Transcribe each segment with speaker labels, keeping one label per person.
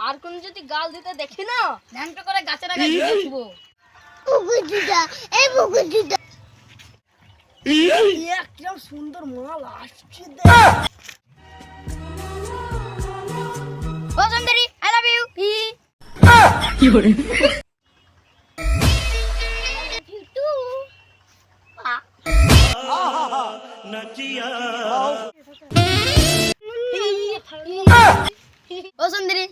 Speaker 1: আর কোন যদি গাল দিতে দেখি না ন্যাংটো করে গাছের আগে দিয়ে দিব।
Speaker 2: বুকুদিদা এই বুকুদিদা
Speaker 1: একটা সুন্দর মাল আসছে দে। ও সুন্দরী আই লাভ ইউ।
Speaker 3: কি করে
Speaker 1: ও সুন্দরী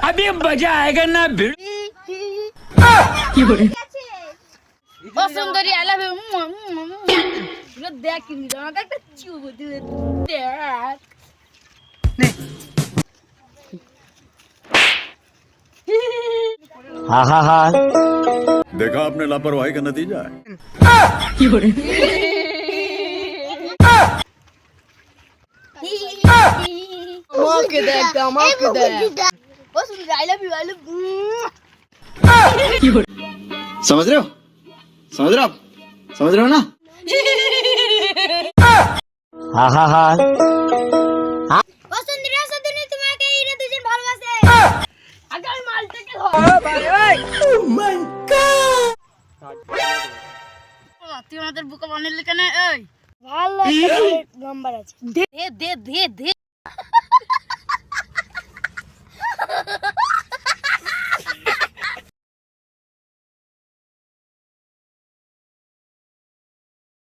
Speaker 3: अभी मजा आएगा ना কি করে
Speaker 1: ও সুন্দরী আই লাভ ইউ। দেখ কিন্তু আমাকে একটা চুমু দিয়ে দেখ।
Speaker 4: हाँ हाँ हाँ देखा आपने लापरवाही का नतीजा है।
Speaker 3: কি করে
Speaker 1: আমাকে দেখ আমাকে দেখ। ও সুন্দরী I love you I love
Speaker 3: কি করে
Speaker 4: समझ रहे हो समझ रहे हो आप समझ रहे हो ना। हाँ हाँ हाँ
Speaker 1: ও সুন্দরী তোমাকে এরা দুজন ভালোবাসে। আগে আমি মালটাকে ধর। তুই আমাদের বুকা বানালি কেন? এই ভালো নাম্বার আছে, দে দে দে দে।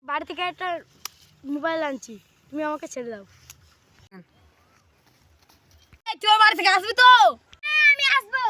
Speaker 1: বাড়ি থেকে একটা মোবাইল আনছি, তুমি আমাকে ছেড়ে দাও। তুই বাড়ি থেকে আসবি তো? আমি আসবো।